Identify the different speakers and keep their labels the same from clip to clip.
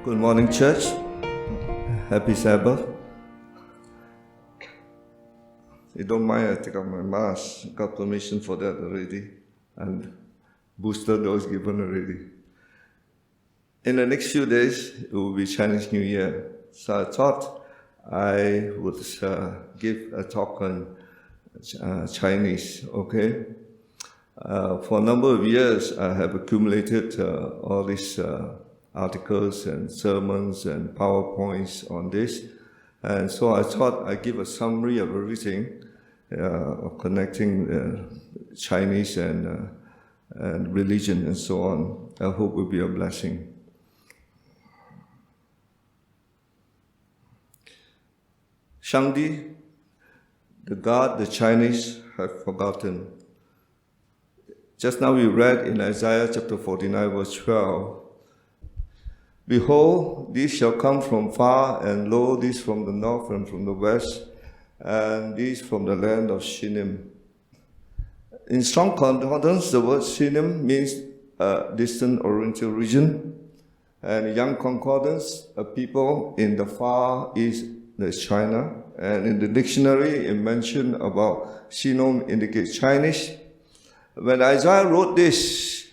Speaker 1: Good morning, church. Happy Sabbath. You don't mind, I take off my mask. Got permission for that already. And booster dose given already. In the next few days, it will be Chinese New Year. So I thought I would give a talk on Chinese, okay? For a number of years, I have accumulated all these articles and sermons and PowerPoints on this. And so I thought I'd give a summary of everything, of connecting Chinese and religion and so on. I hope it will be a blessing. Shangdi, the god the Chinese have forgotten. Just now we read in Isaiah chapter 49, verse 12, "Behold, these shall come from far, and lo, these from the north and from the west, and these from the land of Shinim." In strong concordance, the word Shinim means a distant oriental region, and young concordance, a people in the far east, that's China. And in the dictionary, it mentioned about Shinom indicates Chinese. When Isaiah wrote this,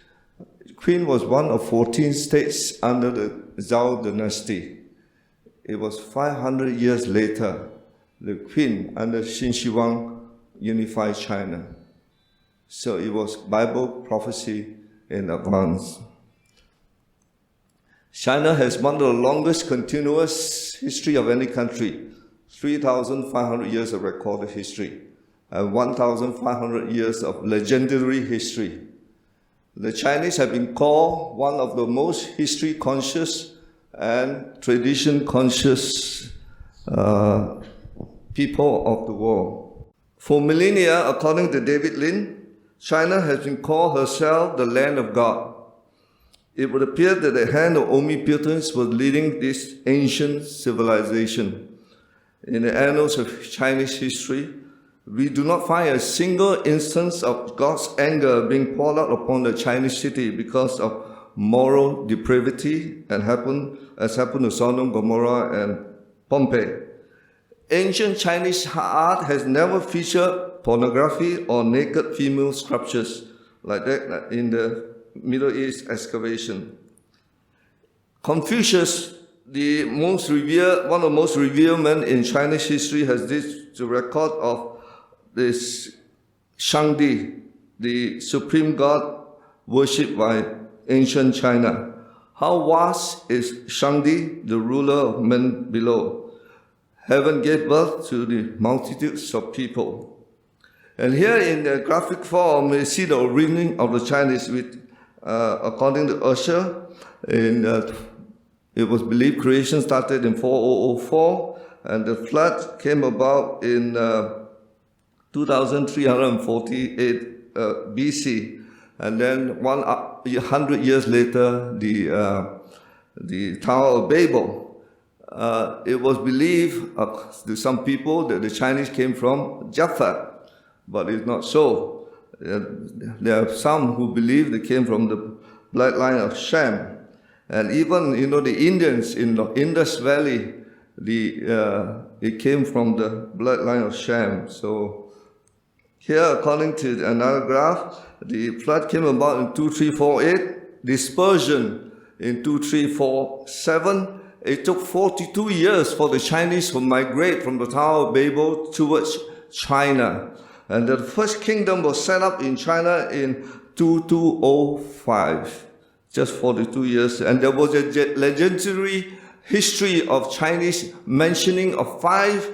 Speaker 1: Queen was one of 14 states under the Zhao dynasty. It was 500 years later, the Queen under Qin Shi Huang unified China. So it was Bible prophecy in advance. China has one of the longest continuous history of any country, 3,500 years of recorded history, and 1,500 years of legendary history. The Chinese have been called one of the most history-conscious and tradition-conscious people of the world. For millennia, according to David Lin, China has been called herself the land of God. It would appear that the hand of omnipotence was leading this ancient civilization. In the annals of Chinese history, we do not find a single instance of God's anger being poured out upon the Chinese city because of moral depravity, as happened to Sodom, Gomorrah, and Pompeii. Ancient Chinese art has never featured pornography or naked female sculptures like that in the Middle East excavation. Confucius, one of the most revered men in Chinese history, has this record of this Shangdi, the supreme god worshipped by ancient China. How vast is Shangdi, the ruler of men below? Heaven gave birth to the multitudes of people. And here in the graphic form, we see the origin of the Chinese, according to Ussher, it was believed creation started in 4004, and the flood came about in 2348 BC, and then 100 years later, the Tower of Babel. It was believed to some people that the Chinese came from Jaffa, but it's not so. There are some who believe they came from the bloodline of Shang. And even, the Indians in the Indus Valley, it came from the bloodline of Shang. So here, according to another graph, the flood came about in 2348, dispersion in 2347. It took 42 years for the Chinese to migrate from the Tower of Babel towards China. And the first kingdom was set up in China in 2205, just 42 years. And there was a legendary history of Chinese mentioning of 5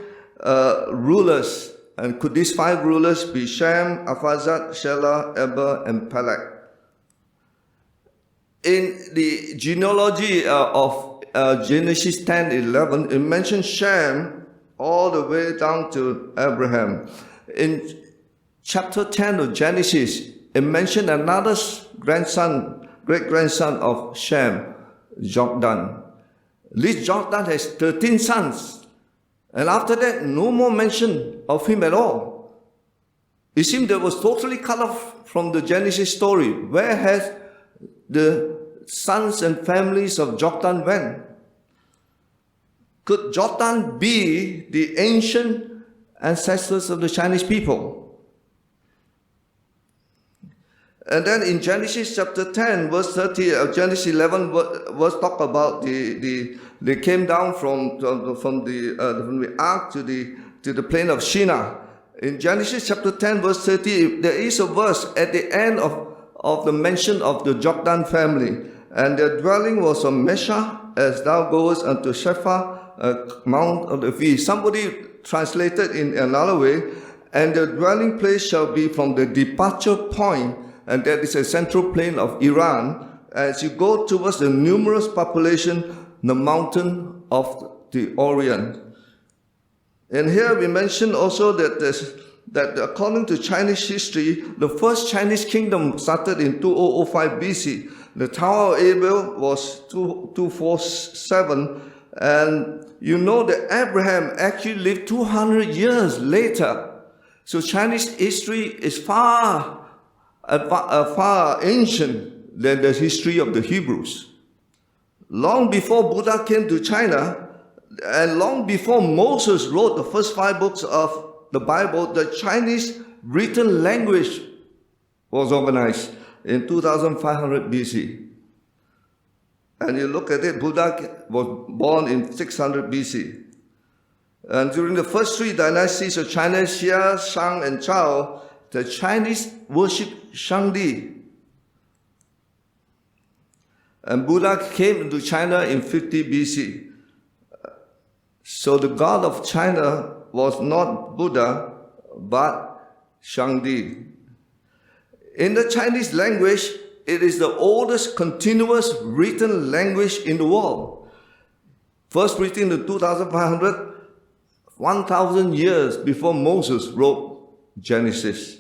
Speaker 1: rulers. And could these 5 rulers be Shang, Arphaxad, Shelah, Eber, and Peleg? In the genealogy of Genesis 10:11, it mentions Shang all the way down to Abraham. In chapter 10 of Genesis, it mentioned another great-grandson of Shem, Joktan. This Joktan has 13 sons. And after that, no more mention of him at all. It seemed that was totally cut off from the Genesis story. Where has the sons and families of Joktan went? Could Jordan be the ancient ancestors of the Chinese people? And then in Genesis chapter 10, verse 30, Genesis 11, verse talk about they came down from the ark to the plain of Shinar. In Genesis chapter 10, verse 30, there is a verse at the end of the mention of the Jordan family. And their dwelling was on Mesha, as thou goest unto Shephar, mount of the feast. Somebody translated in another way, and the dwelling place shall be from the departure point, and that is a central plain of Iran, as you go towards the numerous population, the mountain of the Orient. And here we mention also that according to Chinese history, the first Chinese kingdom started in 2005 BC. The Tower of Babel was 247, and you know that Abraham actually lived 200 years later. So Chinese history is far ancient than the history of the Hebrews. Long before Buddha came to China, and long before Moses wrote the first 5 books of the Bible, the Chinese written language was organized in 2500 BC. And you look at it, Buddha was born in 600 BC. And during the first 3 dynasties of China, Xia, Shang, and Zhao, the Chinese worshipped Shangdi. And Buddha came into China in 50 BC. So the god of China was not Buddha, but Shangdi. In the Chinese language, it is the oldest continuous written language in the world. First written in 2500, 1000 years before Moses wrote Genesis.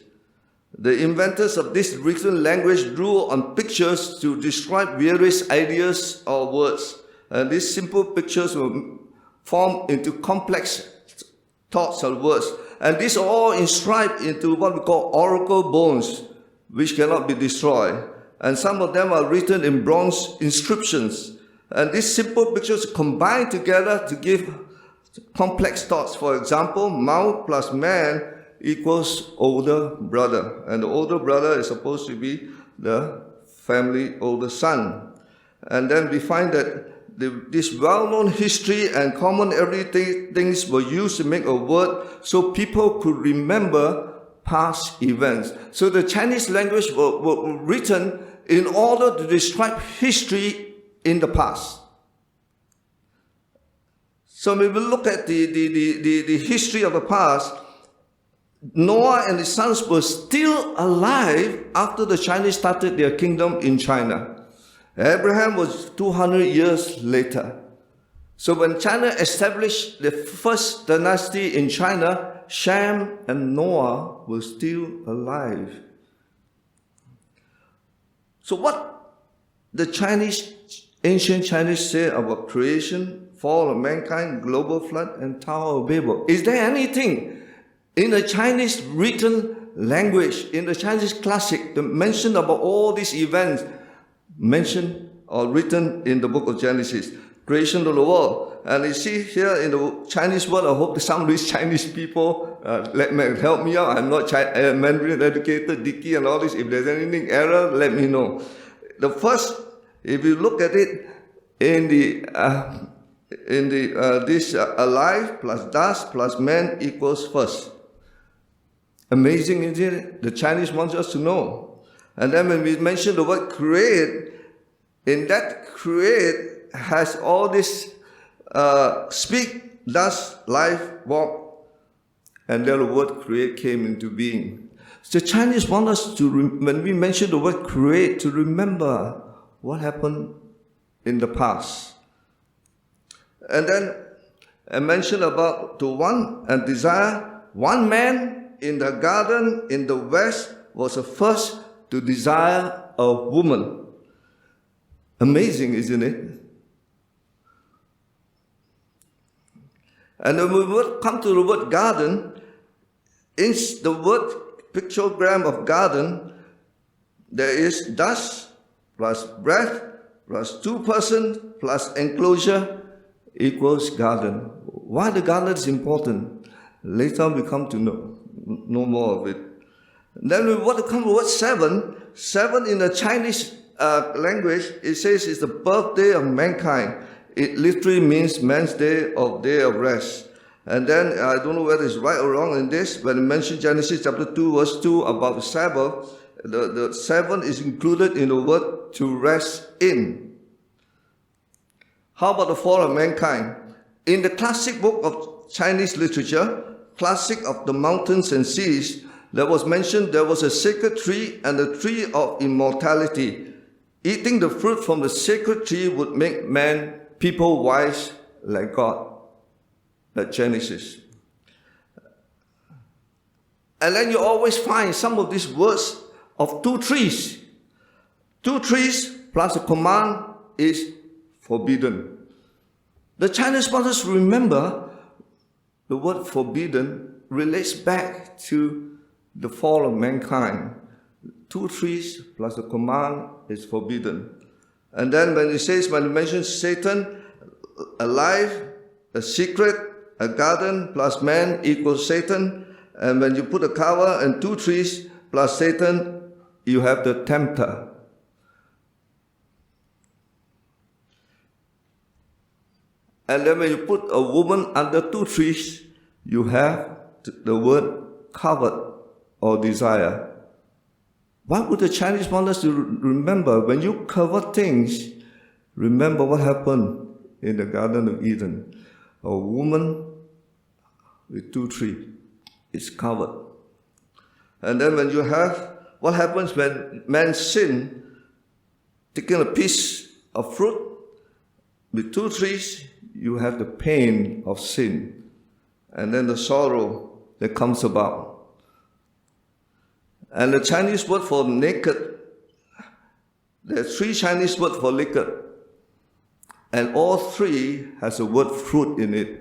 Speaker 1: The inventors of this written language drew on pictures to describe various ideas or words. And these simple pictures were formed into complex thoughts or words. And these are all inscribed into what we call oracle bones, which cannot be destroyed. And some of them are written in bronze inscriptions. And these simple pictures combine together to give complex thoughts. For example, Mao plus man equals older brother. And the older brother is supposed to be the family older son. And then we find that this well-known history and common everyday things were used to make a word so people could remember past events. So the Chinese language were written in order to describe history in the past. So when we look at the history of the past, Noah and his sons were still alive after the Chinese started their kingdom in China. Abraham was 200 years later. So when China established the first dynasty in China, Shang and Noah were still alive. So what the ancient Chinese say about creation, fall of mankind, global flood, and Tower of Babel? Is there anything in the Chinese written language, in the Chinese classic, the mention about all these events mentioned or written in the book of Genesis, creation of the world? And you see here in the Chinese word, I hope some of these Chinese people help me out. I'm not Mandarin educated, Dicky and all this. If there's anything error, let me know. The first, if you look at it in this alive plus dust plus man equals first. Amazing, isn't it? The Chinese want us to know. And then when we mention the word create, in that create has all this speak, thus, life, walk, and then the word create came into being. So the Chinese want us to, when we mention the word create, to remember what happened in the past. And then I mentioned about to one and desire. One man in the garden in the west was the first to desire a woman. Amazing, isn't it? And when we come to the word garden, in the word pictogram of garden, there is dust plus breath plus 2 persons plus enclosure equals garden. Why the garden is important? Later we come to know more of it. Then we want to come to word 7. 7 in the Chinese language, it says it's the birthday of mankind. It literally means man's day of rest. And then, I don't know whether it's right or wrong in this, when it mentions Genesis chapter 2, verse 2 about the Sabbath, the 7 is included in the word to rest in. How about the fall of mankind? In the classic book of Chinese literature, Classic of the Mountains and Seas, there was mentioned there was a sacred tree and the tree of immortality. Eating the fruit from the sacred tree would make people wise like God. That Genesis. And then you always find some of these words of 2 trees. 2 trees plus a command is forbidden. The Chinese scholars remember the word forbidden relates back to the fall of mankind. 2 trees plus a command is forbidden. And then when it mentions Satan, alive, a secret, a garden plus man equals Satan. And when you put a cover and 2 trees plus Satan, you have the tempter. And then when you put a woman under 2 trees, you have the word covet or desire. Why would the Chinese want us to remember? When you covet things, remember what happened in the Garden of Eden. A woman with 2 trees is covered. And then when you have, what happens when man sin, taking a piece of fruit with 2 trees, you have the pain of sin. And then the sorrow that comes about. And the Chinese word for naked, there are 3 Chinese words for naked. And all 3 has the word fruit in it.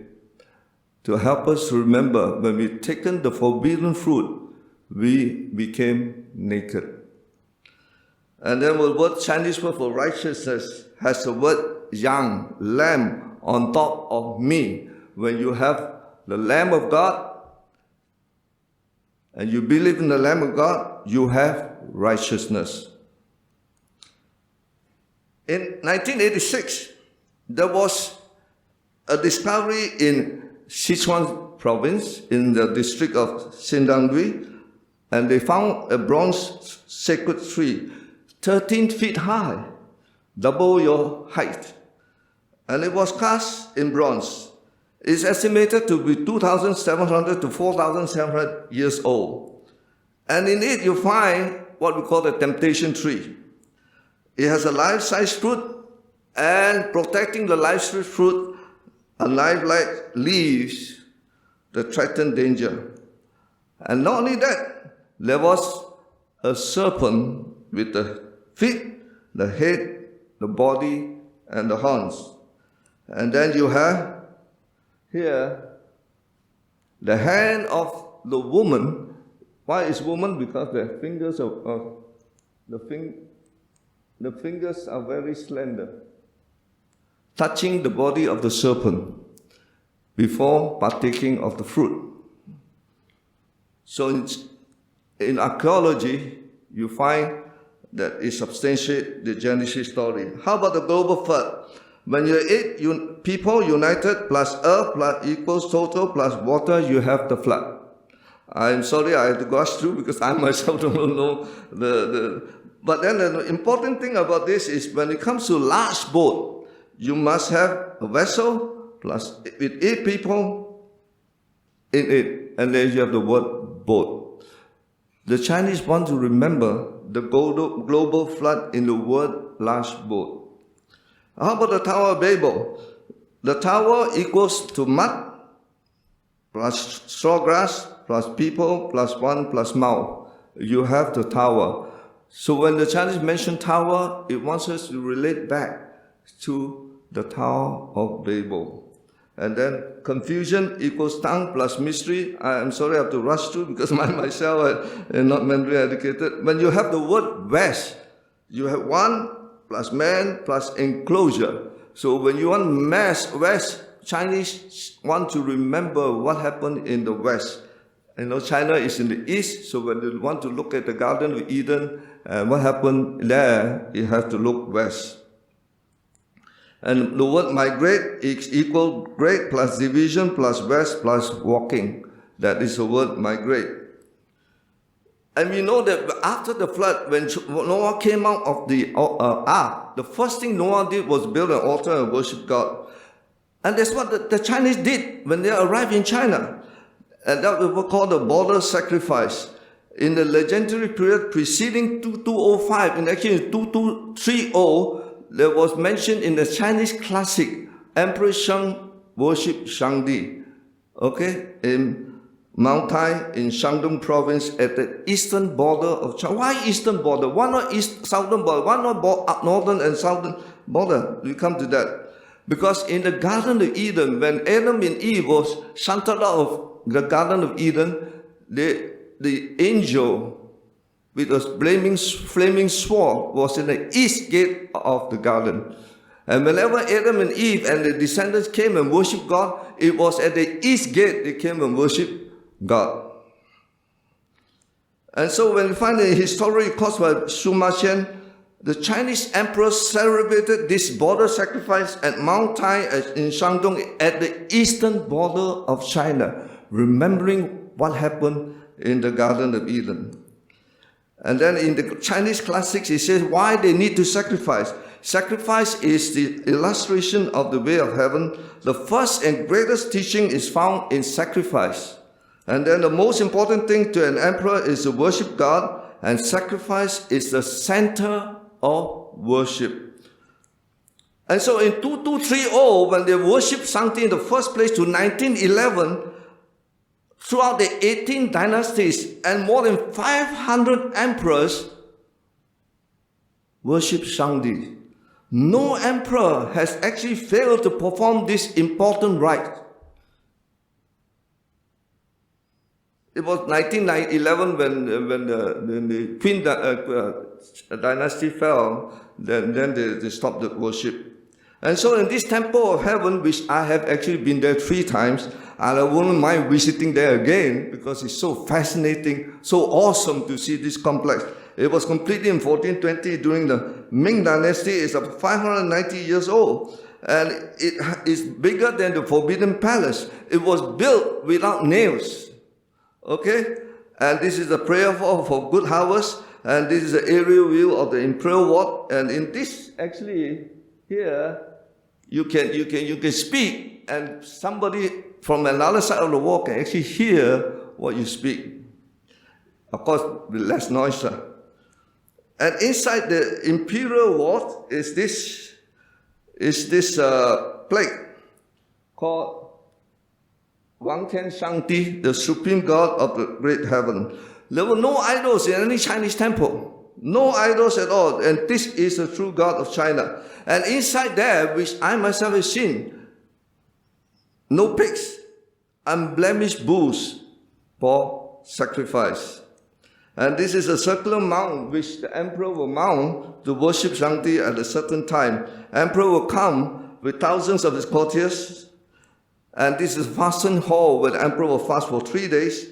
Speaker 1: To help us remember, when we've taken the forbidden fruit, we became naked. And then the Chinese word for righteousness has the word yang, lamb, on top of me. When you have the Lamb of God, and you believe in the Lamb of God, you have righteousness. In 1986, there was a discovery in Sichuan province, in the district of Shangdi, and they found a bronze sacred tree, 13 feet high, double your height. And it was cast in bronze. It's estimated to be 2,700 to 4,700 years old. And in it you find what we call the temptation tree. It has a life-size fruit, and protecting the life-size fruit, a knife-like leaves that threaten danger. And not only that, there was a serpent with the feet, the head, the body, and the horns. And then you have here the hand of the woman. Why is woman? Because the fingers the fingers are very slender, touching the body of the serpent before partaking of the fruit. So in archaeology, you find that it substantiates the Genesis story. How about the global flood? When you 8 people united plus earth plus equals total plus water, you have the flood. I'm sorry I had to go through because I myself don't know but then the important thing about this is when it comes to large boat, you must have a vessel plus with 8 people in it, and then you have the word boat. The Chinese want to remember the global flood in the word large boat. How about the Tower of Babel? The tower equals to mud plus straw grass plus people plus 1 plus mouth. You have the tower. So when the Chinese mention tower, it wants us to relate back to the Tower of Babel. And then confusion equals tongue plus mystery. I'm sorry I have to rush through because myself am not mentally educated. When you have the word west, you have 1 plus man plus enclosure. So when you want West, Chinese want to remember what happened in the West. China is in the East, so when they want to look at the Garden of Eden and what happened there, you have to look West. And the word migrate is equal great plus division plus west plus walking. That is the word migrate. And we know that after the flood, when Noah came out of the ark, the first thing Noah did was build an altar and worship God. And that's what the Chinese did when they arrived in China. And that was called the border sacrifice. In the legendary period preceding 2205, in actually 2230, there was mentioned in the Chinese classic, Emperor Shang worshipped Shangdi, in Mount Tai in Shandong province at the eastern border of China. Why eastern border? Why not southern border? Why not northern and southern border? We come to that. Because in the Garden of Eden, when Adam and Eve was shunted out of the Garden of Eden, the angel with a flaming sword was in the east gate of the garden. And whenever Adam and Eve and the descendants came and worshipped God, it was at the east gate they came and worshipped God. And so when we find the history caused by Sima Qian, the Chinese emperor celebrated this border sacrifice at Mount Tai in Shandong at the eastern border of China, remembering what happened in the Garden of Eden. And then in the Chinese classics, it says why they need to sacrifice. Sacrifice is the illustration of the way of heaven. The first and greatest teaching is found in sacrifice. And then the most important thing to an emperor is to worship God, and sacrifice is the center of worship. And so in 2230, when they worshipped Shangti in the first place to 1911, throughout the 18 dynasties and more than 500 emperors worship Shangdi. No emperor has actually failed to perform this important rite. It was 1911 when the Qin dynasty fell, then they stopped the worship. And so in this temple of heaven, which I have actually been there 3 times, and I wouldn't mind visiting there again because it's so fascinating, so awesome to see this complex. It was completed in 1420 during the Ming dynasty. It's about 590 years old. And it is bigger than the Forbidden Palace. It was built without nails. And this is the prayer for good harvest. And this is the aerial view of the imperial ward. And in this, actually, here, you can speak, and somebody from another side of the wall can actually hear what you speak. Of course, with less noise. And inside the imperial ward is this plate called Wang Tian Shangdi, the supreme God of the great heaven. There were no idols in any Chinese temple. No idols at all. And this is the true God of China. And inside there, which I myself have seen, no pigs, unblemished bulls for sacrifice. And this is a circular mound which the emperor will mount to worship Shangdi at a certain time. Emperor will come with thousands of his courtiers. And this is a fastened hall where the emperor will fast for 3 days.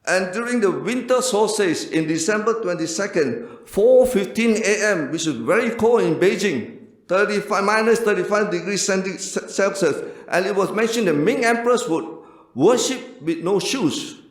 Speaker 1: And during the winter solstice in December 22nd, 4:15 a.m., which is very cold in Beijing, minus 35 degrees Celsius, and it was mentioned that Ming emperors would worship with no shoes.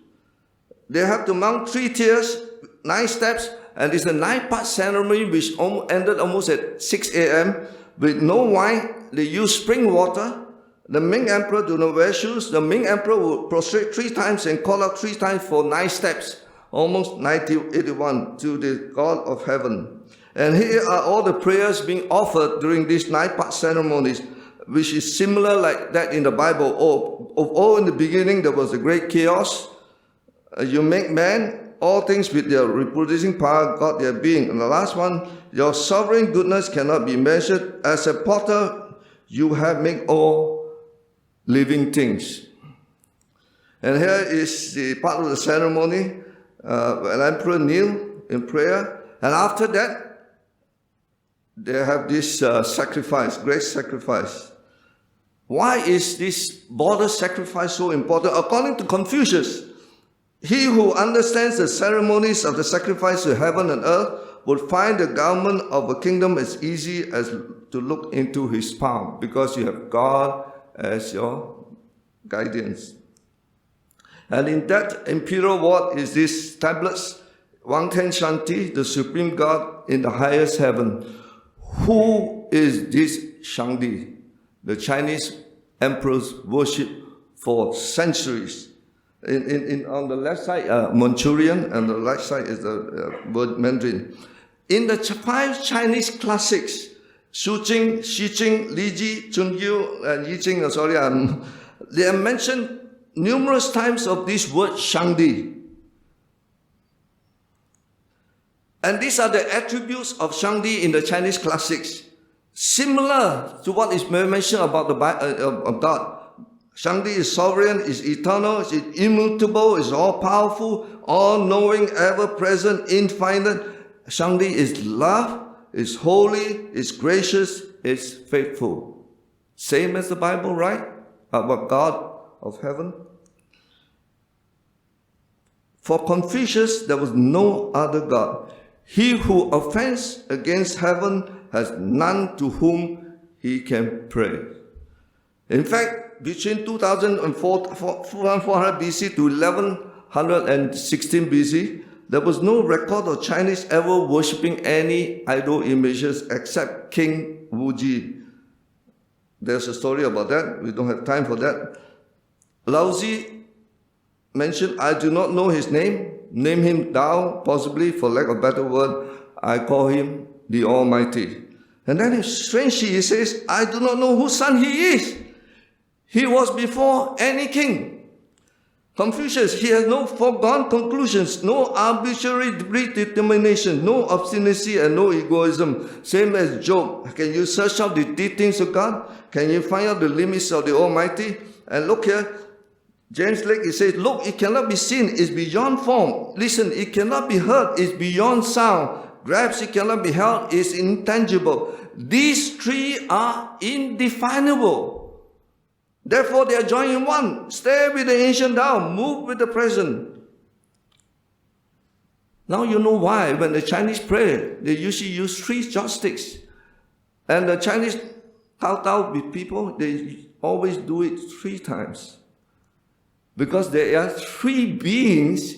Speaker 1: They have to mount 3 tiers, 9 steps, and it's a 9-part ceremony which ended almost at 6 a.m. with no wine. They use spring water. The Ming emperor do not wear shoes. The Ming emperor will prostrate 3 times and call out 3 times for 9 steps, almost 81 to the God of heaven. And here are all the prayers being offered during these 9-part ceremonies, which is similar like that in the Bible. In the beginning there was a great chaos. You make man, all things with their reproducing power got their being. And the last one, your sovereign goodness cannot be measured. As a potter, you have made all living things. And here is the part of the ceremony. An emperor kneel in prayer. And after that, they have this sacrifice, great sacrifice. Why is this border sacrifice so important? According to Confucius, he who understands the ceremonies of the sacrifice to heaven and earth would find the government of a kingdom as easy as to look into his palm, because you have God as your guidance. And in that imperial word is this tablets, Shangti, the supreme God in the highest heaven. Who is this Shangdi? The Chinese emperors worship for centuries. On the left side, Manchurian, and the right side is the word Mandarin. In the 5 Chinese classics, Shu Jing, Xi Jing, Li Ji, Chun Yu, and Yi Jing, they are mentioned numerous times of this word Shangdi. And these are the attributes of Shangdi in the Chinese classics, similar to what is mentioned about of God. Shangdi is sovereign, is eternal, is immutable, is all-powerful, all-knowing, ever-present, infinite. Shangdi is love, is holy, is gracious, is faithful. Same as the Bible, right? About God of heaven. For Confucius, there was no other God. He who offends against heaven has none to whom he can pray. In fact, between 2400 BC to 1116 BC, there was no record of Chinese ever worshipping any idol images except King Wuji. There's a story about that. We don't have time for that. Laozi mentioned, I do not know his name. Name him Tao, possibly, for lack of a better word. I call him the Almighty. And then strangely he says, I do not know whose son he is. He was before any king. Confucius, he has no foregone conclusions, no arbitrary predetermination, no obstinacy and no egoism. Same as Job. Can you search out the deep things of God? Can you find out the limits of the Almighty? And look here, James Lake, he says, look, it cannot be seen, it's beyond form. Listen, it cannot be heard, it's beyond sound. Grasp, it cannot be held, it's intangible. These 3 are indefinable. Therefore, they are joined in one. Stay with the ancient Tao, move with the present. Now you know why when the Chinese pray, they usually use 3 chopsticks. And the Chinese Tao with people, they always do it 3 times. Because there are 3 beings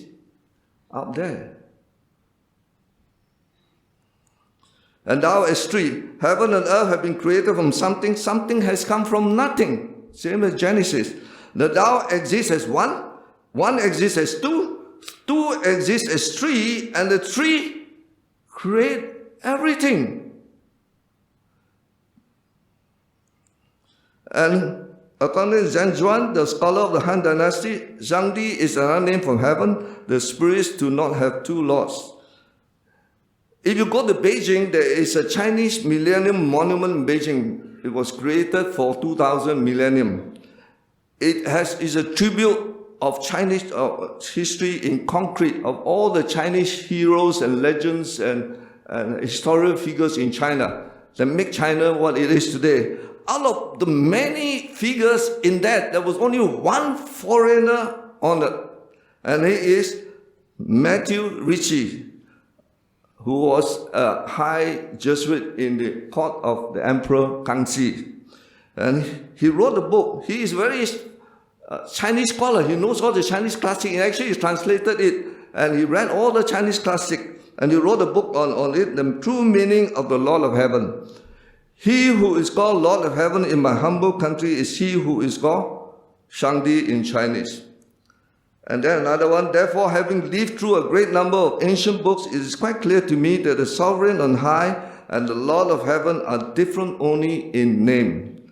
Speaker 1: up there. And Tao is 3. Heaven and earth have been created from something. Something has come from nothing. Same as Genesis. The Tao exists as 1. 1 exists as 2. 2 exists as 3. And the 3 create everything. And according to Zhang Zhuan, the scholar of the Han Dynasty, Shangdi is another name from heaven. The spirits do not have 2 lords. If you go to Beijing, there is a Chinese Millennium Monument in Beijing. It was created for 2000 millennium. It is a tribute of Chinese history in concrete of all the Chinese heroes and legends and historical figures in China that make China what it is today. Out of the many figures in that, there was only 1 foreigner on it, and he is Matthew Ricci, who was a high Jesuit in the court of the Emperor Kangxi. And he wrote a book. He is very Chinese scholar. He knows all the Chinese classics. He actually translated it, and he read all the Chinese classics. And he wrote a book on it, The True Meaning of the Lord of Heaven. He who is called Lord of Heaven in my humble country is he who is called Shangdi in Chinese. And then another one, therefore, having lived through a great number of ancient books, it is quite clear to me that the sovereign on high and the Lord of heaven are different only in name.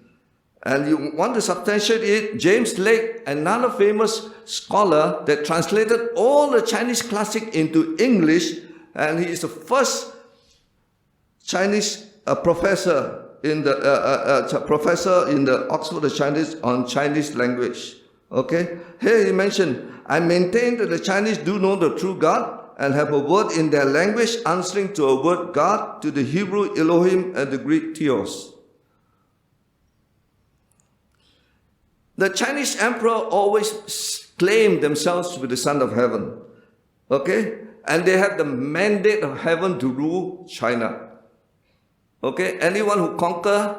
Speaker 1: And you want to substantiate it, James Lake, another famous scholar that translated all the Chinese classics into English, and he is the first Chinese professor in the Oxford of Chinese on Chinese language. Okay, here he mentioned, I maintain that the Chinese do know the true God and have a word in their language answering to a word God, to the Hebrew Elohim and the Greek Theos. The Chinese emperor always claimed themselves to be the son of heaven. Okay? And they have the mandate of heaven to rule China. Okay? Anyone who conquer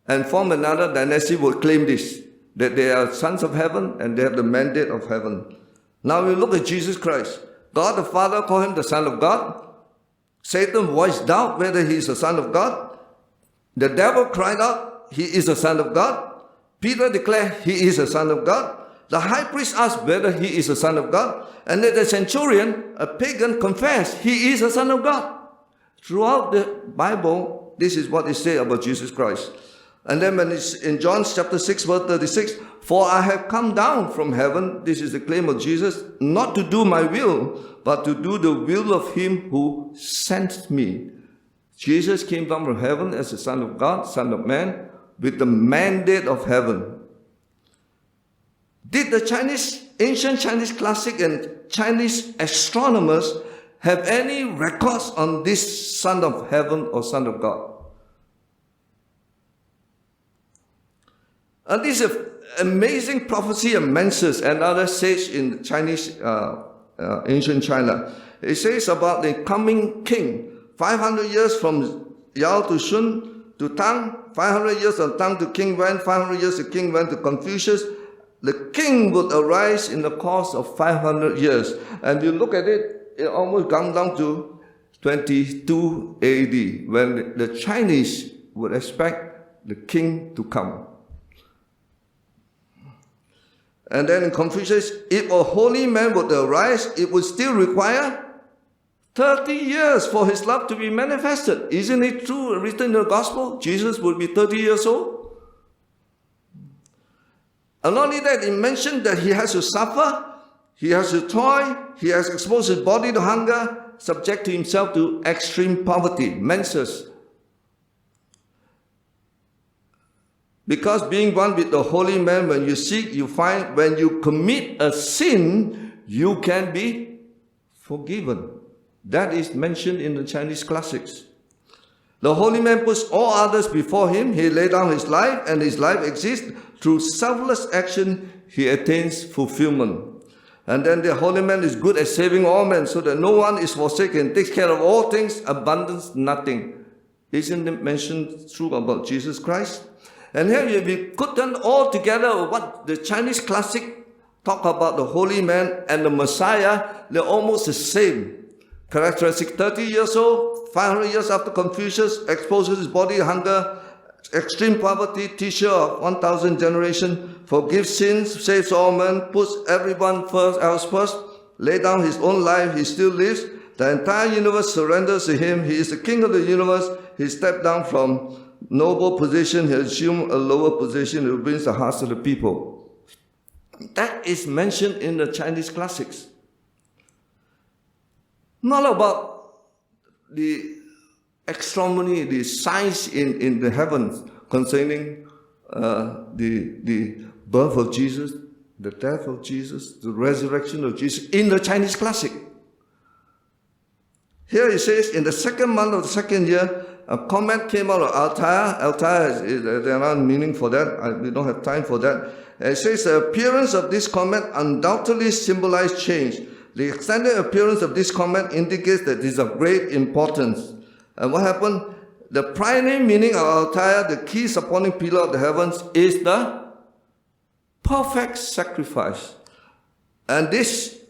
Speaker 1: and form another dynasty will claim this, that they are sons of heaven and they have the mandate of heaven. Now we look at Jesus Christ. God the Father called him the Son of God. Satan voiced doubt whether he is the Son of God. The devil cried out, he is the Son of God. Peter declared he is the Son of God. The high priest asked whether he is the Son of God. And then the centurion, a pagan, confessed he is the Son of God. Throughout the Bible, this is what it says about Jesus Christ. And then when it's in John chapter 6 verse 36, for I have come down from heaven, this is the claim of Jesus, not to do my will, but to do the will of him who sent me. Jesus came down from heaven as the Son of God, Son of Man, with the mandate of heaven. Did the ancient Chinese classic and Chinese astronomers have any records on this Son of Heaven or Son of God? And this is an amazing prophecy of Mencius, another sage in Chinese, ancient China. It says about the coming king, 500 years from Yao to Shun to Tang, 500 years from Tang to King Wen, 500 years to King Wen to Confucius. The king would arise in the course of 500 years. And you look at it, it almost comes down to 22 AD, when the Chinese would expect the king to come. And then in Confucius, if a holy man would arise, it would still require 30 years for his love to be manifested. Isn't it true, written in the gospel? Jesus would be 30 years old. And not only that, it mentioned that he has to suffer, he has to toil, he has to expose his body to hunger, subject to himself to extreme poverty, Mencius. Because being one with the holy man, when you seek, you find, when you commit a sin, you can be forgiven. That is mentioned in the Chinese classics. The holy man puts all others before him. He laid down his life, and his life exists. Through selfless action, he attains fulfillment. And then the holy man is good at saving all men, so that no one is forsaken, takes care of all things, abundance nothing. Isn't it mentioned true about Jesus Christ? And here we put them all together, what the Chinese classic talk about the holy man and the Messiah, they're almost the same. Characteristic, 30 years old, 500 years after Confucius, exposes his body to hunger, extreme poverty, teacher of 1,000 generations, forgives sins, saves all men, puts everyone else first, lay down his own life, he still lives. The entire universe surrenders to him. He is the king of the universe. He stepped down from noble position, he assumed a lower position, it wins the hearts of the people. That is mentioned in the Chinese classics. Not about the astronomy, the science in the heavens concerning the birth of Jesus, the death of Jesus, the resurrection of Jesus in the Chinese classic. Here it says, in the second month of the second year, a comet came out of Altair. Altair, there are meaning for that. We don't have time for that. It says the appearance of this comet undoubtedly symbolized change. The extended appearance of this comet indicates that it is of great importance. And what happened? The primary meaning of Altair, the key supporting pillar of the heavens, is the perfect sacrifice. And this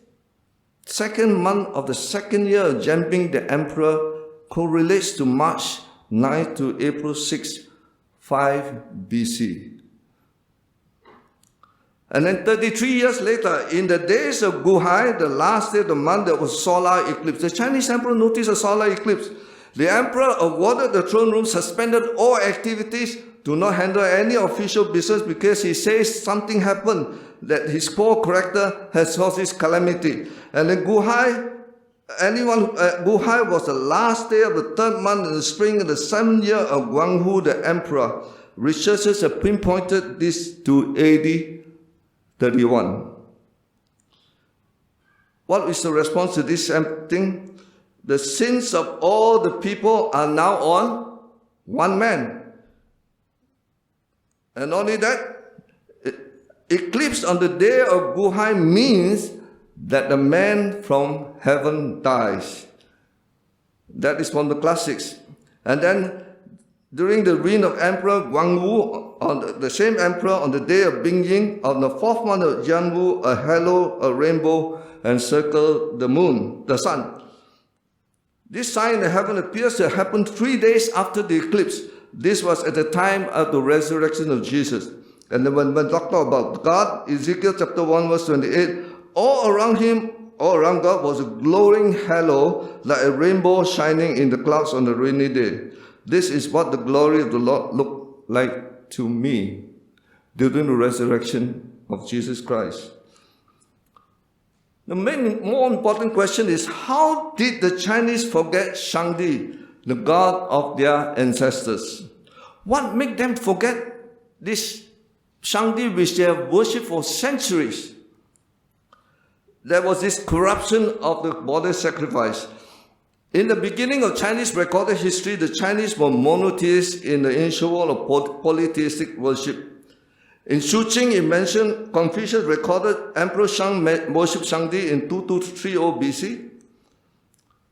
Speaker 1: second month of the second year of Zhengbing the emperor correlates to March 9 to April 6, 5 BC. And then 33 years later, in the days of Guhai, the last day of the month, there was solar eclipse. The Chinese emperor noticed a solar eclipse. The emperor awarded the throne room, suspended all activities, do not handle any official business, because he says something happened, that his poor character has caused this calamity. And then Guhai was the last day of the third month in the spring in the 7th year of Guanghu the emperor. Researchers have pinpointed this to AD 31. what is the response to this thing? The sins of all the people are now on one man. And not only that, eclipse on the day of Guhai means that the man from heaven dies. That is from the classics. And then during the reign of Emperor Guangwu, on the same emperor, on the day of Bingying, on the 4th month of Jianwu, a halo, a rainbow, encircled the moon, the sun. This sign in the heaven appears to have happened 3 days after the eclipse. This was at the time of the resurrection of Jesus. And then when talked about God, Ezekiel chapter 1 verse 28, all around him, all around God was a glowing halo like a rainbow shining in the clouds on a rainy day. This is what the glory of the Lord looked like to me during the resurrection of Jesus Christ. The more important question is, how did the Chinese forget Shangdi, the god of their ancestors? What made them forget this Shangdi which they have worshipped for centuries? There was this corruption of the border sacrifice. In the beginning of Chinese recorded history, the Chinese were monotheists in the ancient world of polytheistic worship. In Shuqing, it mentioned Confucius recorded Emperor Shang worshipped Shangdi in 2230 BC.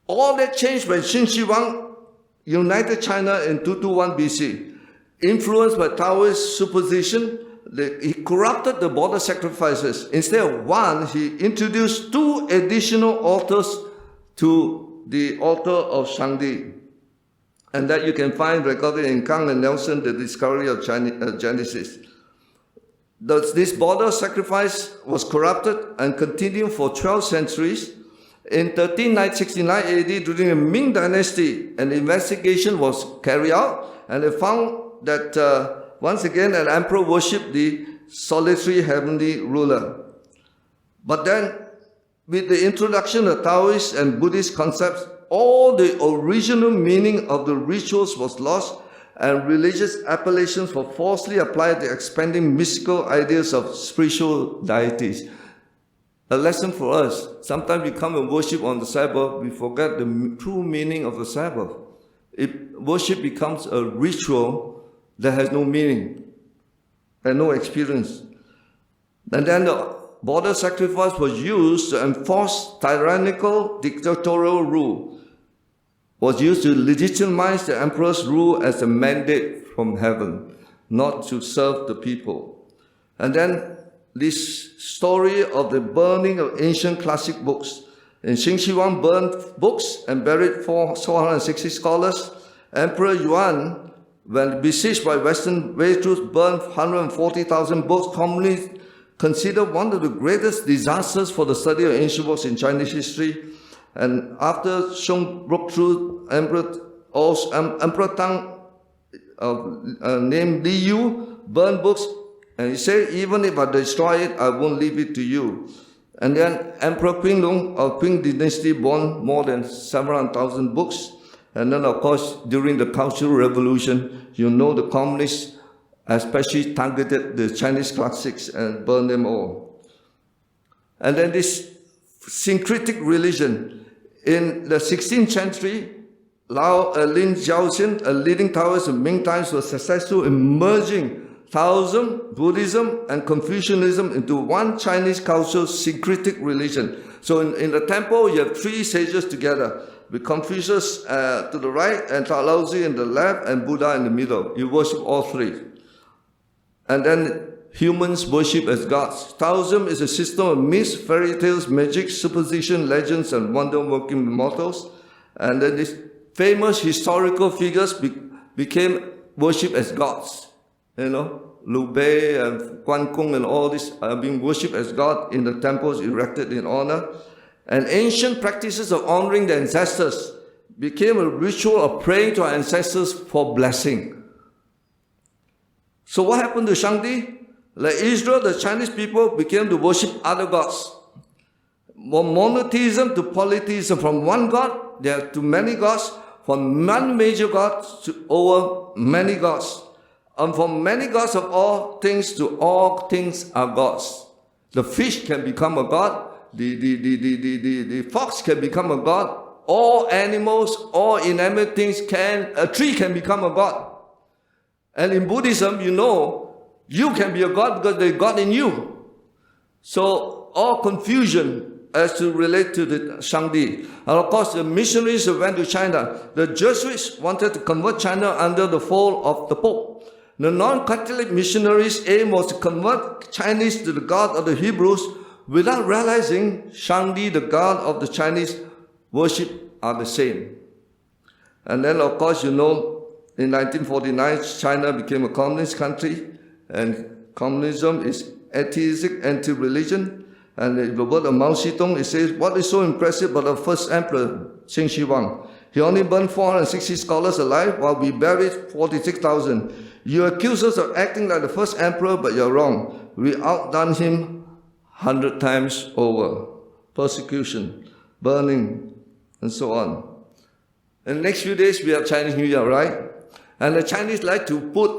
Speaker 1: All that changed when Qin Shi Huang united China in 221 BC. Influenced by Taoist superstition, he corrupted the border sacrifices. Instead of one, he introduced 2 additional altars to the altar of Shangdi. And that you can find recorded in Kang and Nelson, The Discovery of Genesis. This border sacrifice was corrupted and continued for 12 centuries. In 1369 AD, during the Ming Dynasty, an investigation was carried out, and they found that once again an emperor worshipped the solitary heavenly ruler. But then, with the introduction of Taoist and Buddhist concepts, all the original meaning of the rituals was lost, and religious appellations were falsely applied to expanding mystical ideas of spiritual deities. A lesson for us. Sometimes we come and worship on the Sabbath, we forget the true meaning of the Sabbath. Worship becomes a ritual that has no meaning and no experience. And then the border sacrifice was used to enforce tyrannical dictatorial rule, was used to legitimize the emperor's rule as a mandate from heaven, not to serve the people. And then this story of the burning of ancient classic books. In Qin Shi Huang burned books and buried 460 scholars. Emperor Yuan, when besieged by Western troops, burned 140,000 books, commonly considered one of the greatest disasters for the study of ancient books in Chinese history. And after Shang broke through, Emperor Tang, named Li Yu, burned books, and he said, even if I destroy it, I won't leave it to you. And then Emperor Qinglong of Qing dynasty burned more than 700,000 books. And then, of course, during the Cultural Revolution, you know the communists especially targeted the Chinese classics and burned them all. And then this syncretic religion. In the 16th century, Lin Jiaoxin, a leading Taoist of Ming times, was successful in merging Taoism, Buddhism, and Confucianism into one Chinese cultural syncretic religion. So in the temple, you have 3 sages together, with Confucius to the right, and Laozi in the left, and Buddha in the middle. You worship all 3. And then humans worship as gods. Taoism is a system of myths, fairy tales, magic, superstition, legends, and wonder-working mortals. And then these famous historical figures became worshipped as gods. You know, Liu Bei and Guan Gong and all this are being worshipped as God in the temples erected in honor. And ancient practices of honoring the ancestors became a ritual of praying to our ancestors for blessing. So what happened to Shangdi? Like Israel, the Chinese people began to worship other gods. From monotheism to polytheism, from one god there to many gods, from one major god to over many gods, and from many gods of all things to all things are gods. The fish can become a god, The fox can become a god. All animals, all inanimate things a tree can become a god. And in Buddhism, you can be a god because there's God in you. So all confusion as to relate to the Shangdi. And of course, the missionaries who went to China, the Jesuits wanted to convert China under the fold of the Pope. The non-Catholic missionaries' aim was to convert Chinese to the God of the Hebrews without realizing Shangdi, the God of the Chinese worship, are the same. And then, of course, in 1949, China became a communist country, and communism is atheistic, anti-religion. And in the word of Mao Zedong, it says, what is so impressive about the first emperor, Qin He only burned 460 scholars alive while we buried 46,000. You accuse us of acting like the first emperor, but you're wrong. We outdone him 100 times over. Persecution, burning, and so on. In the next few days, we have Chinese New Year, right? And the Chinese like to put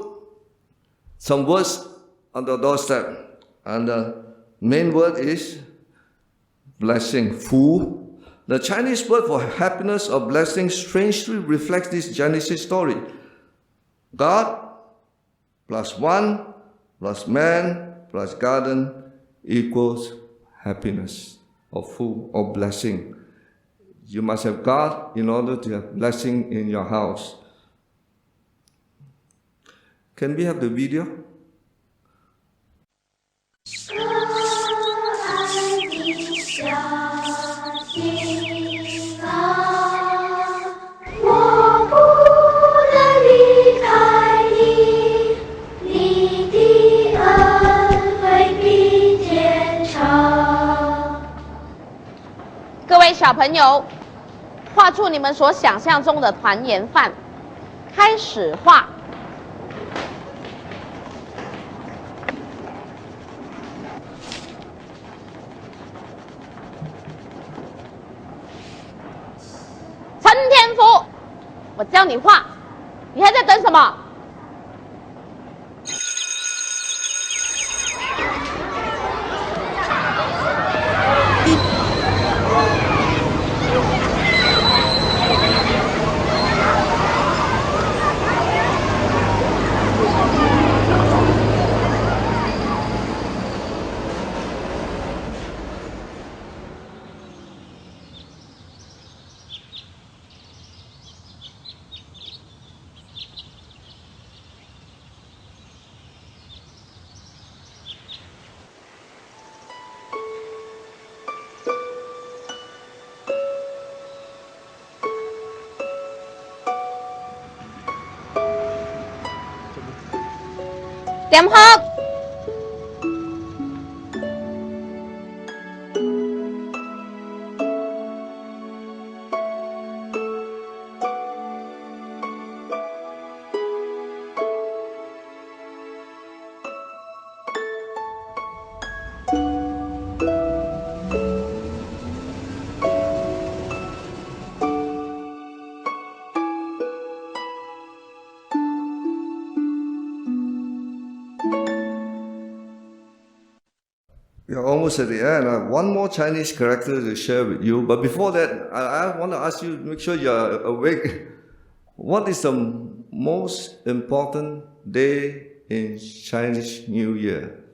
Speaker 1: some words on the doorstep. And the main word is blessing, fu. The Chinese word for happiness or blessing strangely reflects this Genesis story. God plus one plus man plus garden equals happiness or fu or blessing. You must have God in order to have blessing in your house. Can we have the video?
Speaker 2: 各位小朋友，画出你们所想象中的团圆饭，开始画。陈天福，我教你画，你还在等什么？點學。
Speaker 1: We are almost at the end. I have one more Chinese character to share with you. But before that, I want to ask you, make sure you are awake. What is the most important day in Chinese New Year?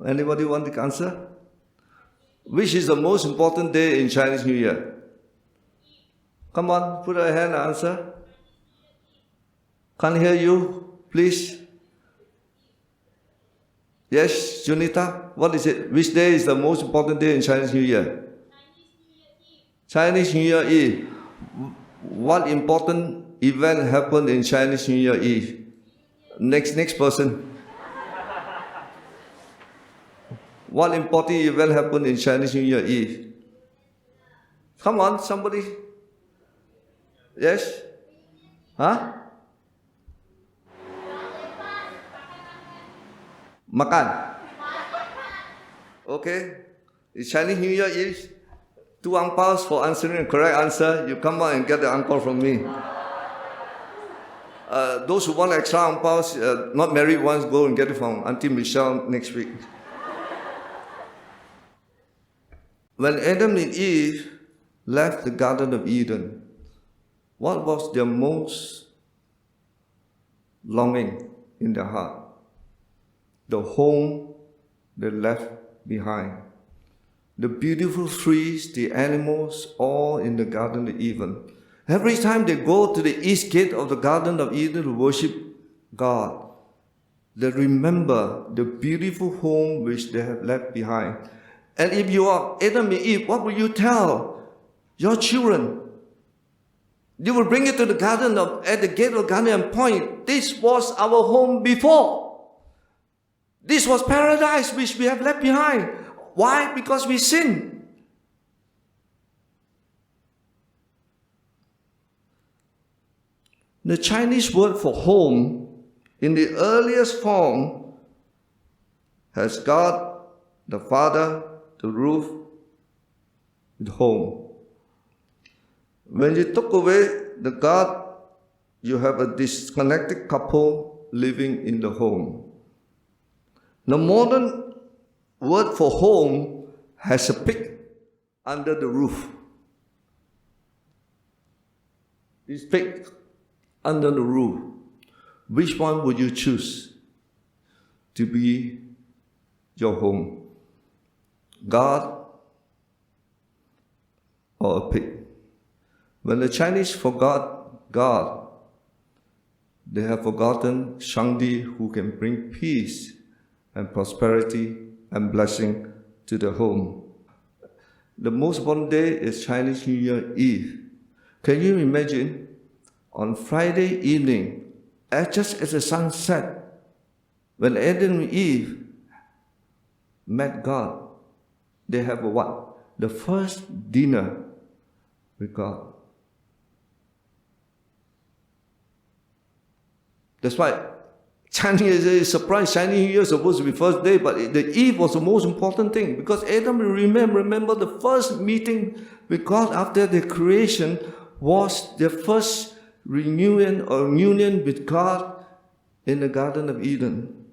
Speaker 1: Anybody want to answer? Which is the most important day in Chinese New Year? Come on, put a hand and answer. Can't hear you, please. Yes, Junita, what is it? Which day is the most important day in Chinese New Year? Chinese New Year Eve. What important event happened in Chinese New Year Eve? Next person. What important event happened in Chinese New Year Eve? Come on, somebody. Yes? Huh? Makan. Okay. It's Chinese New Year Eve. 2 angpaos for answering the correct answer. You come out and get the angpao from me. Those who want extra angpaos, not married ones, go and get it from Auntie Michelle next week. when Adam and Eve left the Garden of Eden, what was their most longing in their heart? The home they left behind. The beautiful trees, the animals, all in the Garden of Eden. Every time they go to the east gate of the Garden of Eden to worship God, they remember the beautiful home which they have left behind. And if you are Adam and Eve, what will you tell your children? You will bring it to the garden at the gate of the garden and point, this was our home before. This was paradise which we have left behind. Why? Because we sinned. The Chinese word for home in the earliest form has God, the Father, the roof, the home. When you took away the God, you have a disconnected couple living in the home. The modern word for home has a pig under the roof. This pig under the roof. Which one would you choose to be your home? God or a pig? When the Chinese forgot God, they have forgotten Shangdi, who can bring peace and prosperity and blessing to the home. The most important day is Chinese New Year Eve. Can you imagine on Friday evening, just as the sun set, when Adam and Eve met God, they have a what? The first dinner with God. That's why Chinese is surprised. Chinese New Year is supposed to be first day, but the Eve was the most important thing because Adam will remember the first meeting with God after the creation was their first reunion or union with God in the Garden of Eden.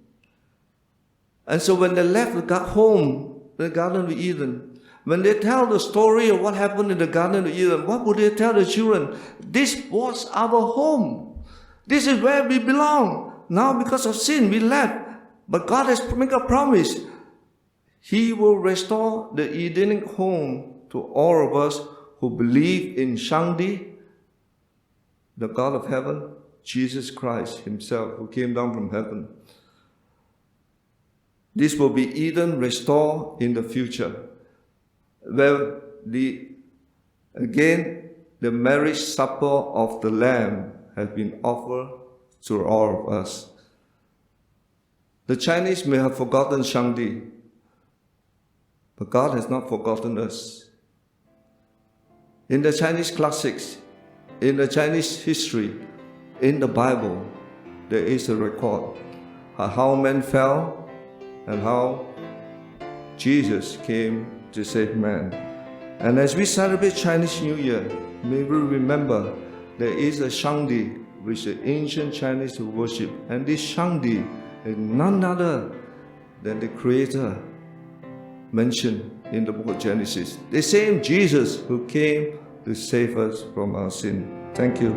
Speaker 1: And so when they left home, the Garden of Eden, when they tell the story of what happened in the Garden of Eden, what would they tell the children? This was our home. This is where we belong. Now because of sin, we left. But God has made a promise. He will restore the Edenic home to all of us who believe in Shangdi, the God of heaven, Jesus Christ himself, who came down from heaven. This will be Eden restored in the future, where the marriage supper of the Lamb has been offered to all of us. The Chinese may have forgotten Shangdi, but God has not forgotten us. In the Chinese classics, in the Chinese history, in the Bible, there is a record of how men fell and how Jesus came to save man. And as we celebrate Chinese New Year, may we remember there is a Shangdi which the ancient Chinese worship, and this Shangdi is none other than the Creator mentioned in the book of Genesis. The same Jesus who came to save us from our sin. Thank you.